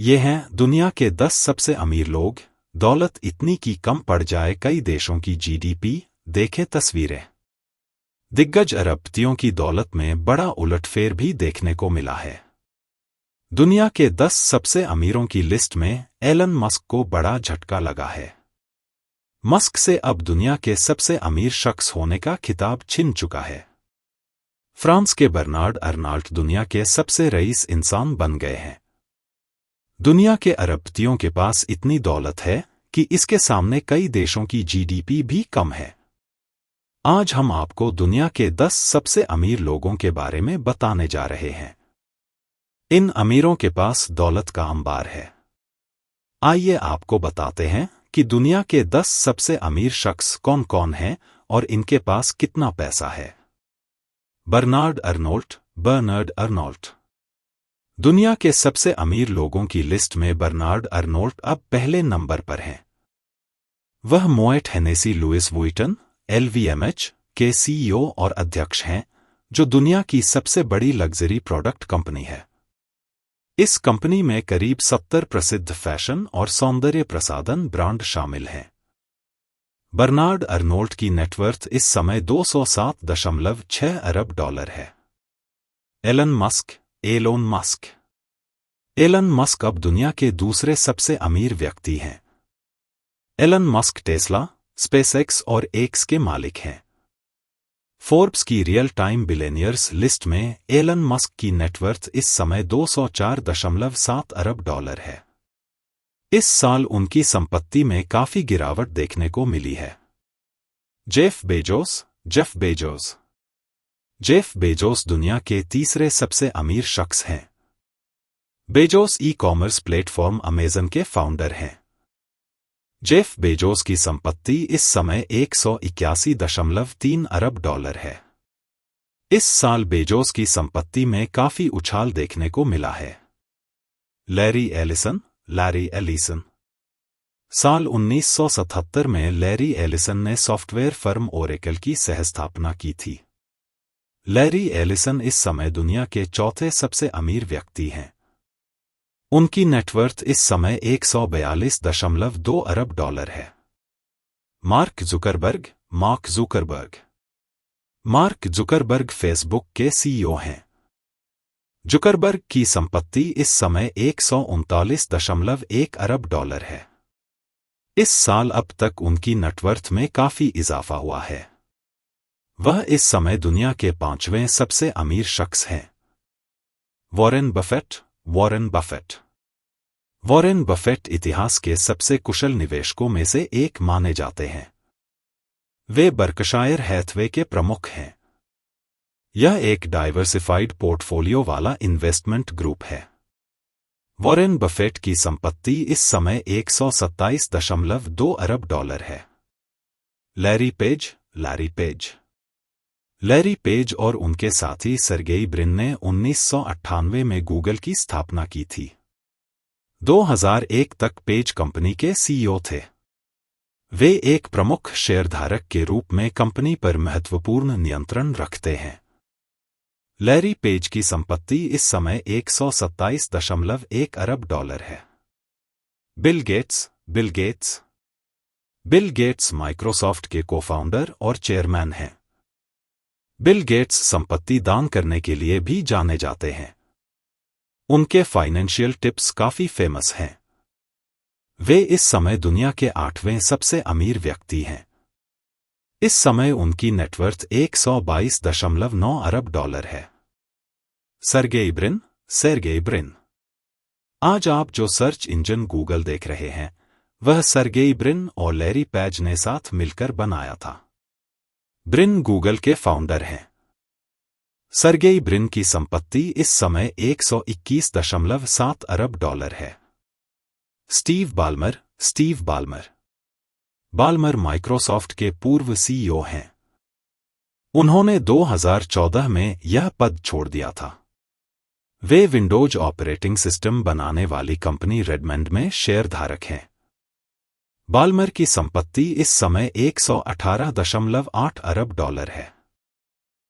ये हैं दुनिया के 10 सबसे अमीर लोग। दौलत इतनी कि कम पड़ जाए कई देशों की जीडीपी। देखें तस्वीरें। दिग्गज अरबपतियों की दौलत में बड़ा उलटफेर भी देखने को मिला है। दुनिया के 10 सबसे अमीरों की लिस्ट में एलन मस्क को बड़ा झटका लगा है। मस्क से अब दुनिया के सबसे अमीर शख्स होने का खिताब छिन चुका है। फ्रांस के बर्नार्ड अर्नाल्ट दुनिया के सबसे रईस इंसान बन गए हैं। दुनिया के अरबपतियों के पास इतनी दौलत है कि इसके सामने कई देशों की जीडीपी भी कम है। आज हम आपको दुनिया के 10 सबसे अमीर लोगों के बारे में बताने जा रहे हैं। इन अमीरों के पास दौलत का अंबार है। आइए आपको बताते हैं कि दुनिया के 10 सबसे अमीर शख्स कौन कौन हैं और इनके पास कितना पैसा है। Bernard Arnault. दुनिया के सबसे अमीर लोगों की लिस्ट में बर्नार्ड अर्नोल्ट अब पहले नंबर पर हैं। वह मोएट हेनेसी लुइस वुइटन LVMH के CEO और अध्यक्ष हैं, जो दुनिया की सबसे बड़ी लग्जरी प्रोडक्ट कंपनी है। इस कंपनी में करीब 70 प्रसिद्ध फैशन और सौंदर्य प्रसाधन ब्रांड शामिल हैं। बर्नार्ड अर्नोल्ट की नेटवर्थ इस समय $207.6 अरब है। एलन मस्क अब दुनिया के दूसरे सबसे अमीर व्यक्ति हैं। एलन मस्क टेस्ला, स्पेसएक्स और एक्स के मालिक हैं। फोर्ब्स की रियल टाइम बिलियनियर्स लिस्ट में एलन मस्क की नेटवर्थ इस समय $204.7 अरब है। इस साल उनकी संपत्ति में काफी गिरावट देखने को मिली है। जेफ बेजोस दुनिया के तीसरे सबसे अमीर शख्स हैं। बेजोस ई-कॉमर्स प्लेटफॉर्म अमेज़न के फाउंडर हैं। जेफ बेजोस की संपत्ति इस समय $181.3 अरब है। इस साल बेजोस की संपत्ति में काफी उछाल देखने को मिला है। Larry Ellison. साल 1977 में लैरी एलिसन ने सॉफ्टवेयर फर्म ओरेकल की सहस्थापना की थी। लैरी एलिसन इस समय दुनिया के चौथे सबसे अमीर व्यक्ति हैं। उनकी नेटवर्थ इस समय $142.2 अरब है। मार्क जुकरबर्ग फेसबुक के CEO हैं। जुकरबर्ग की संपत्ति इस समय $139.1 अरब है। इस साल अब तक उनकी नेटवर्थ में काफी इजाफा हुआ है। वह इस समय दुनिया के 5वें सबसे अमीर शख्स हैं। वॉरेन बफेट इतिहास के सबसे कुशल निवेशकों में से एक माने जाते हैं। वे बर्कशायर हैथवे के प्रमुख हैं। यह एक डाइवर्सिफाइड पोर्टफोलियो वाला इन्वेस्टमेंट ग्रुप है। वॉरेन बफेट की संपत्ति इस समय $127.2 अरब है। लैरी पेज और उनके साथी सर्गेई ब्रिन ने 1998 में गूगल की स्थापना की थी। 2001 तक पेज कंपनी के CEO थे। वे एक प्रमुख शेयरधारक के रूप में कंपनी पर महत्वपूर्ण नियंत्रण रखते हैं। लैरी पेज की संपत्ति इस समय $127.1 अरब है। बिल गेट्स माइक्रोसॉफ्ट के को-फाउंडर और चेयरमैन हैं। बिल गेट्स संपत्ति दान करने के लिए भी जाने जाते हैं। उनके फाइनेंशियल टिप्स काफी फेमस हैं। वे इस समय दुनिया के 8वें सबसे अमीर व्यक्ति हैं। इस समय उनकी नेटवर्थ $122.9 अरब है। Sergey Brin. आज आप जो सर्च इंजन गूगल देख रहे हैं, वह सर्गेई ब्रिन और लैरी पेज ने साथ मिलकर बनाया था। ब्रिन गूगल के फाउंडर हैं। सर्गेई ब्रिन की संपत्ति इस समय $121.7 अरब है। स्टीव बाल्मर माइक्रोसॉफ्ट के पूर्व CEO हैं। उन्होंने 2014 में यह पद छोड़ दिया था। वे विंडोज ऑपरेटिंग सिस्टम बनाने वाली कंपनी रेडमंड में शेयरधारक हैं। बाल्मर की संपत्ति इस समय $118.8 अरब है।